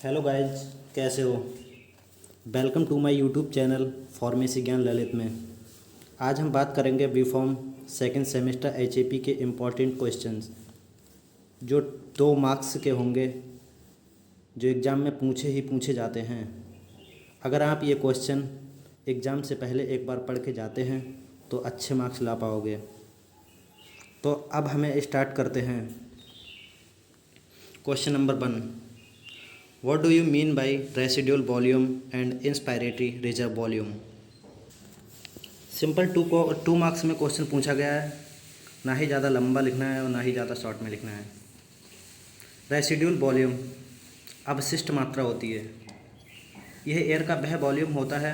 Hello guys, कैसे हो। Welcome to my YouTube channel pharmacy Gyan Lalit में। आज हम बात करेंगे बीफॉर्म सेकंड सेमेस्टर एचएपी के इम्पॉर्टेंट क्वेश्चंस जो 2 मार्क्स के होंगे, जो एग्ज़ाम में पूछे जाते हैं। अगर आप ये क्वेश्चन एग्ज़ाम से पहले एक बार पढ़ के जाते हैं तो अच्छे मार्क्स ला पाओगे। तो अब हमें स्टार्ट करते हैं। Question number 1, What do you mean by residual volume and inspiratory reserve volume? Simple 2 marks में क्वेश्चन पूछा गया है। ना ही ज़्यादा लंबा लिखना है और ना ही ज़्यादा शॉर्ट में लिखना है। रेसिड्यूल वॉल्यूम अवशिष्ट मात्रा होती है। यह एयर का वह वॉल्यूम होता है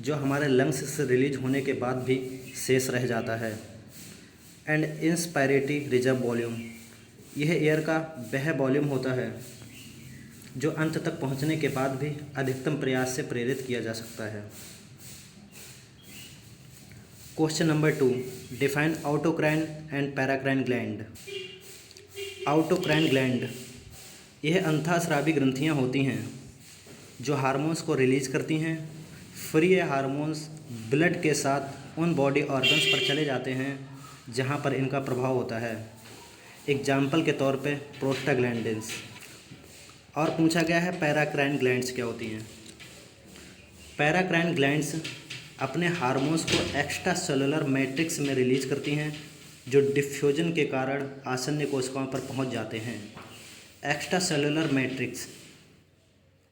जो हमारे लंग्स से रिलीज होने के बाद भी शेष रह जाता है। एंड इंस्पायरेटरी रिजर्व वॉल्यूम, यह एयर का वह वॉल्यूम होता है जो अंत तक पहुंचने के बाद भी अधिकतम प्रयास से प्रेरित किया जा सकता है। Question number 2, define autocrine and paracrine gland. Autocrine gland यह अंतःस्रावी ग्रंथियां होती हैं जो हार्मोन्स को रिलीज करती हैं। फिर ये हार्मोन्स ब्लड के साथ उन बॉडी ऑर्गन्स पर चले जाते हैं जहां पर इनका प्रभाव होता है। एग्जाम्पल के तौर पे प्रोस्टाग्लैंडिन्स। और पूछा गया है पैराक्राइन ग्लैंड्स क्या होती हैं। पैराक्राइन ग्लैंड्स अपने हार्मोन्स को एक्स्ट्रा सेलुलर मैट्रिक्स में रिलीज करती हैं जो डिफ्यूजन के कारण आसन्न कोशिकाओं पर पहुंच जाते हैं। एक्स्ट्रा सेलुलर मैट्रिक्स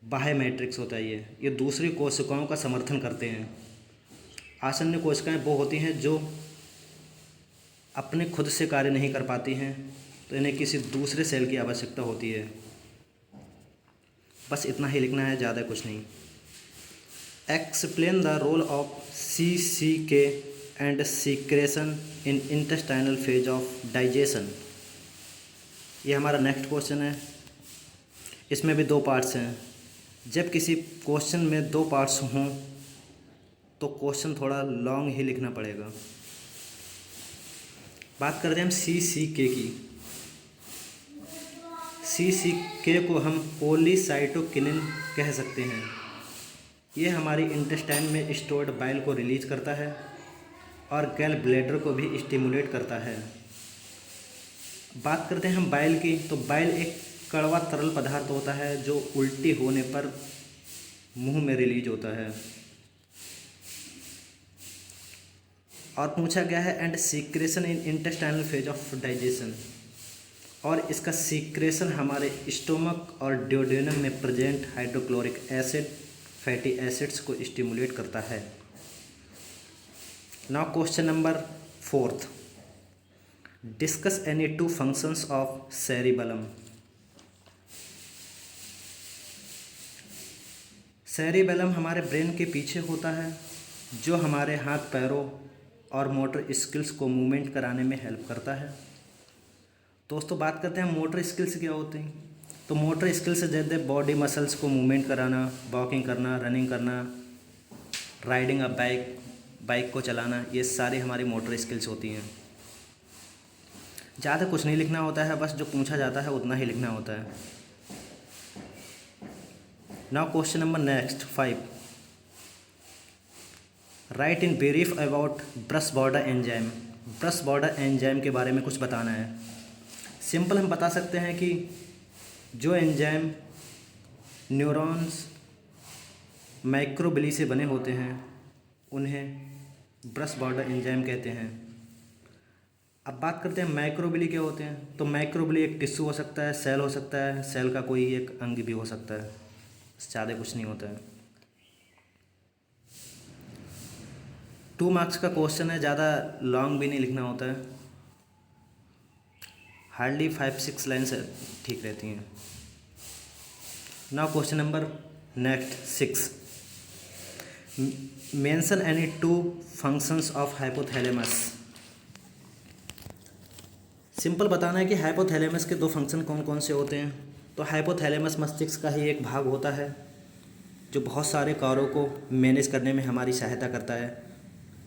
बाह्य मैट्रिक्स होता है। ये दूसरी कोशिकाओं का समर्थन करते हैं। आसन्न कोशिकाएं वो होती हैं जो अपने खुद से कार्य नहीं कर पाती हैं, तो इन्हें किसी दूसरे सेल की आवश्यकता होती है। बस इतना ही लिखना है, ज़्यादा कुछ नहीं। Explain the role of CCK and secretion in intestinal phase of digestion. ये हमारा नेक्स्ट क्वेश्चन है। इसमें भी 2 पार्ट्स हैं। जब किसी क्वेश्चन में 2 पार्ट्स हों तो क्वेश्चन थोड़ा लॉन्ग ही लिखना पड़ेगा। बात करते हैं हम CCK की। CCK को हम पॉलीसाइटोकिनिन कह सकते हैं। ये हमारी इंटेस्टाइन में स्टोर्ड बाइल को रिलीज करता है और गैल ब्लैडर को भी स्टिमुलेट करता है। बात करते हैं हम बाइल की, तो बाइल एक कड़वा तरल पदार्थ होता है जो उल्टी होने पर मुंह में रिलीज होता है। और पूछा गया है and secretion in intestinal phase of digestion, और इसका सीक्रेशन हमारे स्टोमक और ड्यूडेनम में present hydrochloric acid fatty acids को स्टिमुलेट करता है। Now question number 4, discuss any 2 functions of cerebellum. Cerebellum हमारे ब्रेन के पीछे होता है जो हमारे हाथ पैरों और मोटर स्किल्स को मूवमेंट कराने में हेल्प करता है। दोस्तों बात करते हैं मोटर स्किल्स क्या होते हैं। तो मोटर स्किल्स जैसे बॉडी मसल्स को मूवमेंट कराना, वॉकिंग करना, रनिंग करना, राइडिंग अ बाइक को चलाना, ये सारी हमारी मोटर स्किल्स होती हैं। ज़्यादा कुछ नहीं लिखना होता है, बस जो पूछा जाता है उतना ही लिखना होता है। Now question number next 5, right in brief about brush border enzyme. Brush border enzyme के बारे में कुछ बताना है। सिंपल हम बता सकते हैं कि जो एंजाइम न्यूरॉन्स माइक्रोबिली से बने होते हैं उन्हें ब्रश बॉर्डर एंजाइम कहते हैं। अब बात करते हैं माइक्रोबिली क्या होते हैं। तो माइक्रोबिली एक टिश्यू हो सकता है, सेल हो सकता है, सेल का कोई एक अंग भी हो सकता है। ज़्यादा कुछ नहीं होता है। 2 मार्क्स का क्वेश्चन है, ज़्यादा लॉन्ग भी नहीं लिखना होता है। हार्डली 5-6 लाइन्स ठीक रहती हैं। Now question number next 6, mention any 2 functions of hypothalamus. Simple बताना है कि हाइपोथैलेमस के 2 फंक्शन कौन कौन से होते हैं। तो हाइपोथैलेमस मस्तिष्क का ही एक भाग होता है जो बहुत सारे कार्यों को मैनेज करने में हमारी सहायता करता है,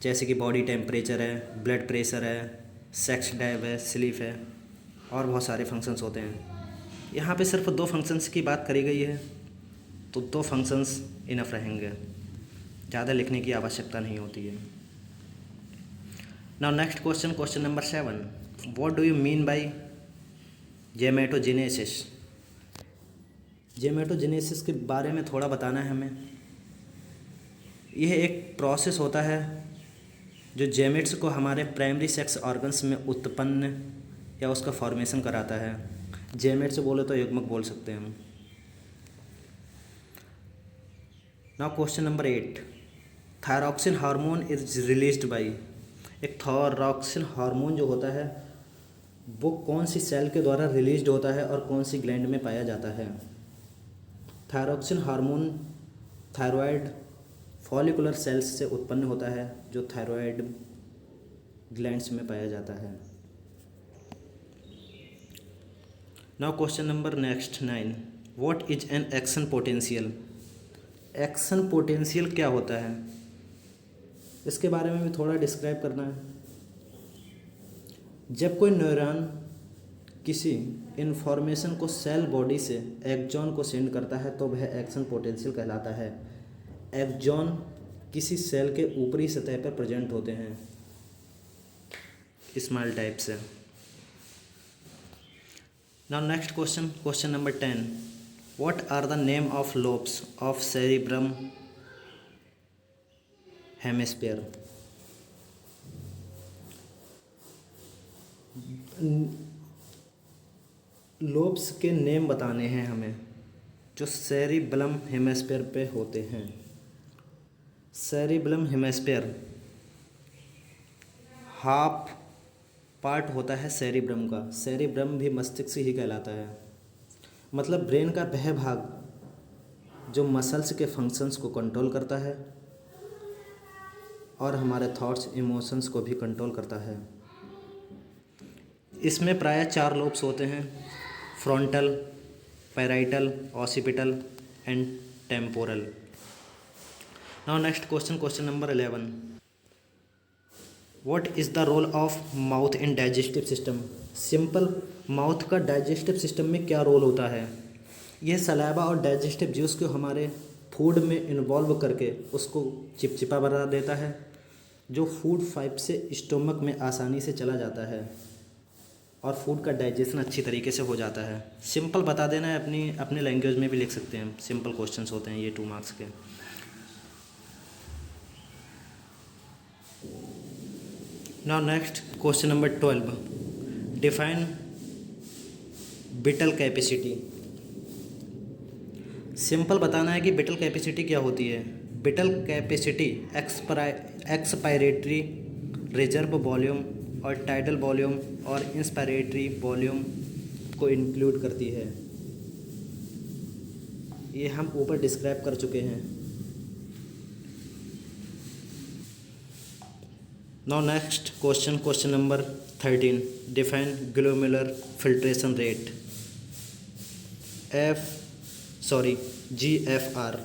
जैसे कि बॉडी टेम्परेचर है, ब्लड प्रेशर है, सेक्स ड्राइव है, स्लीप है, और बहुत सारे फंक्शंस होते हैं। यहाँ पे सिर्फ 2 फंक्शंस की बात करी गई है। तो 2 फंक्शंस इनफ रहेंगे, ज़्यादा लिखने की आवश्यकता नहीं होती है। Now next question number 7, what do you mean by gametogenesis. Gametogenesis के बारे में थोड़ा बताना है हमें। यह एक प्रोसेस होता है जो गैमेट्स को हमारे प्राइमरी सेक्स ऑर्गन्स में उत्पन्न या उसका फॉर्मेशन कराता है। गैमेट्स बोले तो युग्मक बोल सकते हैं हम। Now question number 8, thyroxine hormone is released by. एक थायरॉक्सिन हार्मोन जो होता है वो कौन सी सेल के द्वारा रिलीज्ड होता है और कौन सी ग्लैंड में पाया जाता है। Thyroxine hormone thyroid follicular cells से उत्पन्न होता है जो थायराइड ग्लैंड्स में पाया जाता है। Now question number next 9, what is an action potential. Action potential क्या होता है, इसके बारे में भी थोड़ा डिस्क्राइब करना है। जब कोई न्यूरॉन किसी इन्फॉर्मेशन को सेल बॉडी से एक्सॉन को सेंड करता है तो वह एक्शन पोटेंशियल कहलाता है। एक्सॉन किसी सेल के ऊपरी सतह पर प्रेजेंट होते हैं स्मॉल टाइप से। Now next question number 10, what are the name of lobes of cerebrum hemisphere. Lobes के नेम बताने हैं हमें जो सेरिब्रम हेमिस्फीयर पे होते हैं। सेरिब्रम हेमिस्फीयर हाफ पार्ट होता है सेरिब्रम का। सेरिब्रम भी मस्तिष्क ही कहलाता है, मतलब ब्रेन का वह भाग जो मसल्स के फंक्शंस को कंट्रोल करता है और हमारे थॉट्स इमोशंस को भी कंट्रोल करता है। इसमें प्रायः 4 लोब्स होते हैं, frontal, parietal, occipital and temporal. Now next question number 11, what is the role of mouth in digestive system. Simple, mouth का डाइजेस्टिव सिस्टम में क्या रोल होता है। यह सलाइवा और डाइजेस्टिव जूस को हमारे फूड में इन्वॉल्व करके उसको चिपचिपा बना देता है, जो फूड पाइप से स्टोमक में आसानी से चला जाता है और फूड का डाइजेशन अच्छी तरीके से हो जाता है। सिंपल बता देना है, अपनी लैंग्वेज में भी लिख सकते हैं। सिंपल क्वेश्चंस होते हैं ये 2 मार्क्स के। Now next question number 12, define vital capacity. Simple बताना है कि बिटल कैपेसिटी क्या होती है। Vital capacity expiratory reserve volume और टाइडल वॉल्यूम और इंस्पायरेटरी वॉल्यूम को इंक्लूड करती है। ये हम ऊपर डिस्क्राइब कर चुके हैं। Now next question number 13, define glomerular filtration rate GFR।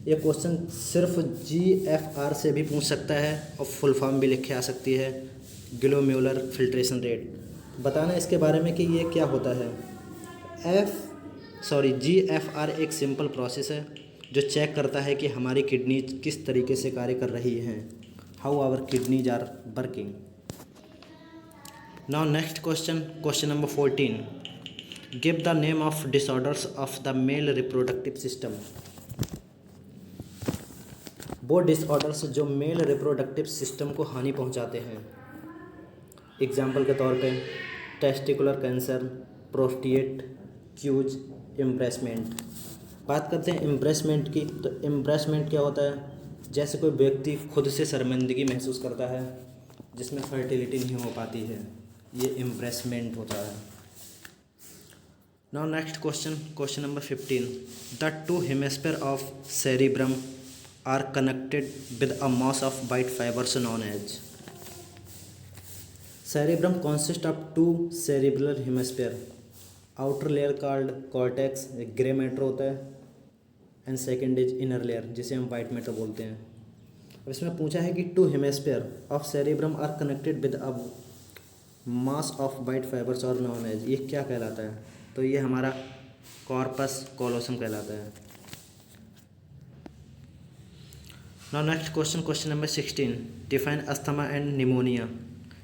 ये क्वेश्चन सिर्फ GFR से भी पूछ सकता है और फुल फॉर्म भी लिख के आ सकती है, ग्लोमेरुलर फिल्ट्रेशन रेट। बताना इसके बारे में कि ये क्या होता है। GFR एक सिंपल प्रोसेस है जो चेक करता है कि हमारी किडनी किस तरीके से कार्य कर रही हैं, how our kidneys are working. Now next question number 14, give the name of disorders of the male reproductive system. वो डिसऑर्डर्स जो मेल रिप्रोडक्टिव सिस्टम को हानि पहुंचाते हैं। एग्जाम्पल के तौर पे testicular cancer, prostate, cues, impressment. बात करते हैं इम्प्रेसमेंट की, तो इम्प्रेसमेंट क्या होता है, जैसे कोई व्यक्ति खुद से शर्मिंदगी महसूस करता है जिसमें फर्टिलिटी नहीं हो पाती है, ये इम्प्रेसमेंट होता है। Now next question number 15, the 2 hemisphere of cerebrum are connected with a mass of white fibers known as। Cerebrum consists of 2 cerebral hemisphere, outer layer called cortex, grey matter होता है, and second is inner layer जिसे हम white matter बोलते हैं। अब इसमें पूछा है कि 2 hemisphere of cerebrum are connected with a mass of white fibres और नॉन एज, ये क्या कहलाता है। तो ये हमारा कॉर्पस कोलोसम कहलाता है। Now next question number 16, define asthma and pneumonia.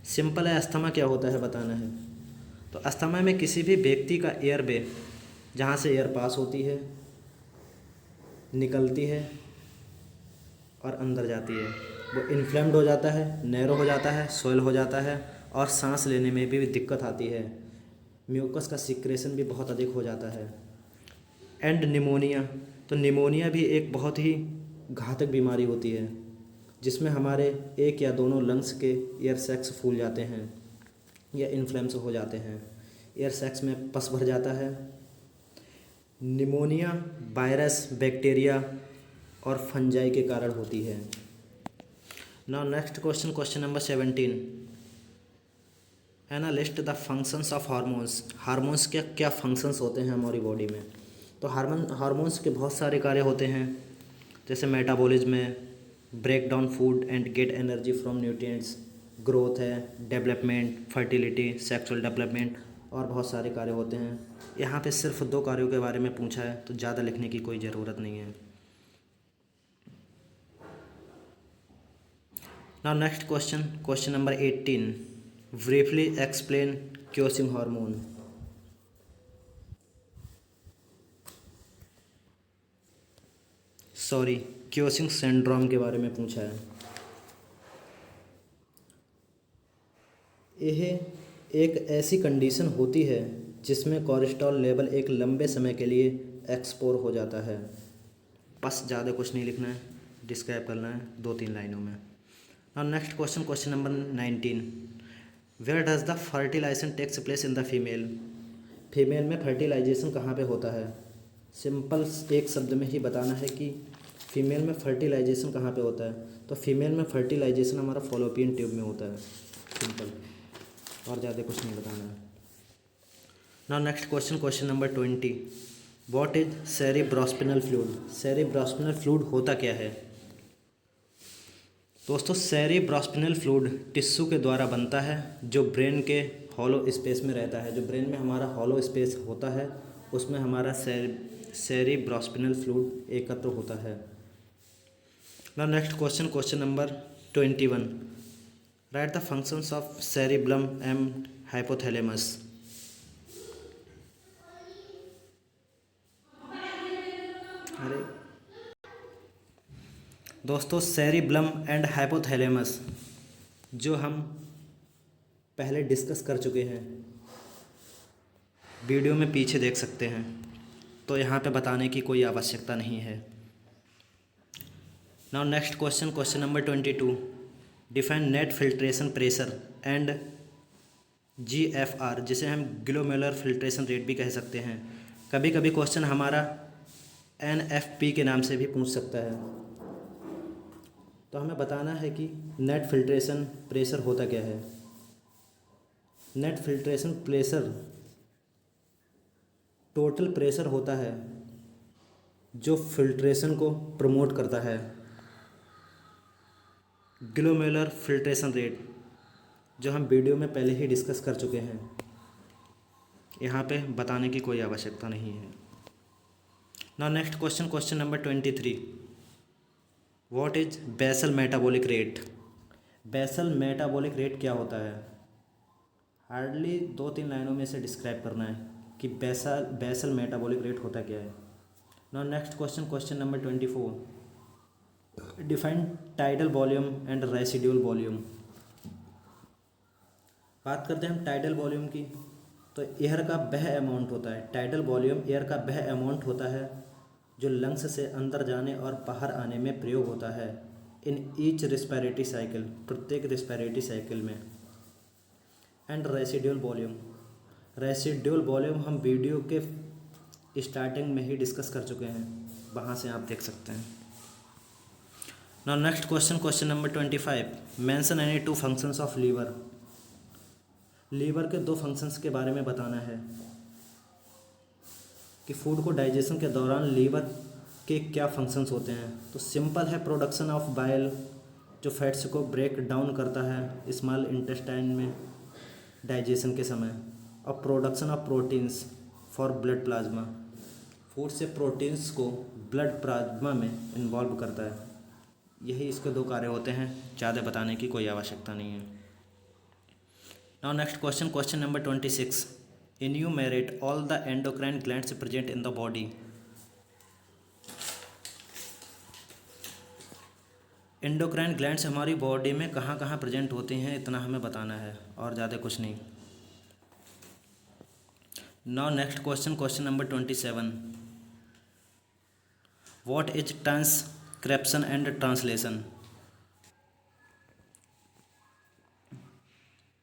Simple है, अस्थमा क्या होता है बताना है। तो अस्थमा में किसी भी व्यक्ति का एयरवे, जहाँ से एयर पास होती है, निकलती है और अंदर जाती है, वो इन्फ्लेम्ड हो जाता है, नैरो हो जाता है, सोयल हो जाता है और सांस लेने में भी दिक्कत आती है। म्यूकस का सिक्रेशन भी बहुत अधिक हो जाता है। एंड निमोनिया, तो निमोनिया भी एक बहुत ही घातक बीमारी होती है जिसमें हमारे एक या दोनों लंग्स के एयर सैक्स फूल जाते हैं या इन्फ्लेम्स हो जाते हैं, एयर सैक्स में पस भर जाता है। निमोनिया वायरस, बैक्टीरिया और फंजाई के कारण होती है। Now next question number 17, analyst the functions of hormones. Hormones के क्या फंक्शंस होते हैं हमारी बॉडी में। तो हार्मोन्स के बहुत सारे कार्य होते हैं, जैसे मेटाबॉलिज्म में, break down food and get energy from nutrients, growth है, डेवलपमेंट, फर्टिलिटी, सेक्सुअल डेवलपमेंट और बहुत सारे कार्य होते हैं। यहाँ पे सिर्फ 2 कार्यों के बारे में पूछा है, तो ज़्यादा लिखने की कोई ज़रूरत नहीं है। Now next question number 18, briefly explain Cushing hormone. Cushing syndrome के बारे में पूछा है। यह एक ऐसी कंडीशन होती है जिसमें कोलेस्ट्रॉल लेवल एक लंबे समय के लिए एक्सपोर हो जाता है। बस ज़्यादा कुछ नहीं लिखना है, डिस्क्राइब करना है 2-3 लाइनों में। और next question number 19, where does the fertilisation takes place in the female. Female में फर्टिलाइजेशन कहाँ पे होता है। सिंपल एक शब्द में ही बताना है कि फीमेल में फर्टिलाइजेशन कहाँ पे होता है। तो फीमेल में फर्टिलाइजेशन हमारा फॉलोपियन ट्यूब में होता है, सिंपल, और ज़्यादा कुछ नहीं बताना है। Now next question number 20, what is cerebrospinal fluid. Cerebrospinal fluid होता क्या है। दोस्तों, सेरिब्रोस्पिनल फ्लूइड टिश्यू के द्वारा बनता है जो ब्रेन के हॉलो स्पेस में रहता है। जो ब्रेन में हमारा हॉलो स्पेस होता है उसमें हमारा सेरिब्रोस्पिनल फ्लूइड एकत्र होता है। Now next question number 21, right the functions of cerebellum and hypothalamus. अरे दोस्तों, सेरिब्लम एंड हाइपोथैलेमस जो हम पहले डिस्कस कर चुके हैं, वीडियो में पीछे देख सकते हैं, तो यहाँ पे बताने की कोई आवश्यकता नहीं है। Now next question number 22, define net filtration pressure and GFR, जिसे हम ग्लोमेरुलर फिल्ट्रेशन रेट भी कह सकते हैं। कभी कभी क्वेश्चन हमारा NFP के नाम से भी पूछ सकता है। तो हमें बताना है कि नेट फिल्ट्रेशन प्रेशर होता क्या है। Net filtration pressure total pressure होता है जो फिल्ट्रेशन को प्रमोट करता है। ग्लोमेरुलर फिल्ट्रेशन रेट जो हम वीडियो में पहले ही डिस्कस कर चुके हैं, यहाँ पे बताने की कोई आवश्यकता नहीं है। Now next question number 23, what is basal metabolic rate. Basal metabolic rate क्या होता है। हार्डली 2-3 लाइनों में से डिस्क्राइब करना है कि बेसल मेटाबॉलिक रेट होता क्या है। Now next question number 24, define tidal volume and residual volume. बात करते हैं हम टाइडल वॉल्यूम की, तो एयर का वह अमाउंट होता है, टाइडल वॉल्यूम एयर का वह अमाउंट होता है जो लंग्स से अंदर जाने और बाहर आने में प्रयोग होता है इन ईच रेस्पिरेटरी साइकिल, प्रत्येक रेस्पिरेटरी साइकिल में। एंड रेसिड्यूल वॉल्यूम हम वीडियो के स्टार्टिंग में ही डिस्कस कर चुके हैं, वहाँ से आप देख सकते हैं। Now next question number 25, mention any 2 functions of liver. Liver के 2 फंक्शंस के बारे में बताना है कि फूड को डाइजेशन के दौरान लीवर के क्या फंक्शंस होते हैं। तो सिंपल है, प्रोडक्शन ऑफ बाइल जो फैट्स को ब्रेक डाउन करता है स्मॉल इंटेस्टाइन में डाइजेशन के समय, और production of proteins for blood plasma food से प्रोटीन्स को ब्लड प्लाज्मा में इन्वॉल्व करता है। यही इसके 2 कार्य होते हैं, ज़्यादा बताने की कोई आवश्यकता नहीं है। Now next question, question number 26, enumerate all the endocrine glands present in the body. Endocrine glands हमारी बॉडी में कहाँ कहाँ प्रेजेंट होती हैं, इतना हमें बताना है और ज़्यादा कुछ नहीं। Now next question, question number 27, what is transcription and translation.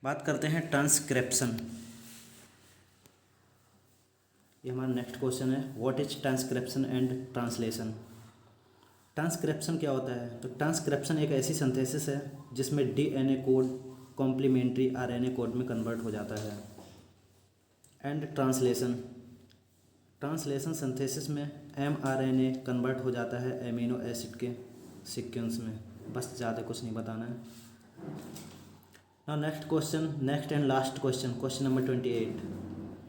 बात करते हैं ट्रांसक्रिप्शन। ये हमारा नेक्स्ट क्वेश्चन है, what is transcription and translation. Transcription क्या होता है? तो ट्रांसक्रिप्शन एक ऐसी सिंथेसिस है जिसमें DNA code complementary RNA code में कन्वर्ट हो जाता है। एंड ट्रांसलेशन, ट्रांसलेशन सिंथेसिस में एमआरएनए कन्वर्ट हो जाता है एमिनो एसिड के सीक्वेंस में। बस ज़्यादा कुछ नहीं बताना है। Now next question, next and last question, question number 28,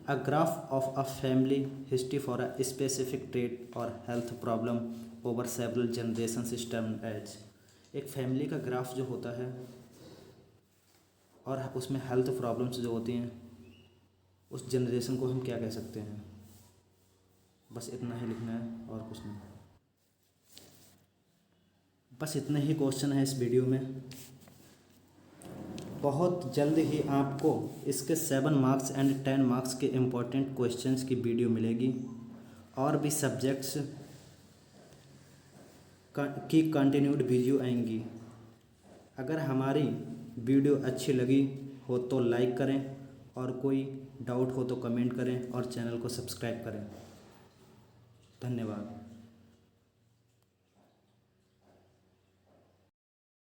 a graph of a family history for a specific trait or health problem over several generation system age. एक फैमिली का ग्राफ जो होता है और उसमें हेल्थ प्रॉब्लम्स जो होती हैं, उस जनरेशन को हम क्या कह सकते हैं। बस इतना ही लिखना है और कुछ नहीं। बस इतने ही क्वेश्चन है इस वीडियो में। बहुत जल्द ही आपको इसके 7 मार्क्स एंड 10 मार्क्स के इम्पोर्टेंट क्वेश्चंस की वीडियो मिलेगी और भी सब्जेक्ट्स की कंटिन्यूड वीडियो आएंगी। अगर हमारी वीडियो अच्छी लगी हो तो लाइक करें और कोई डाउट हो तो कमेंट करें और चैनल को सब्सक्राइब करें। धन्यवाद।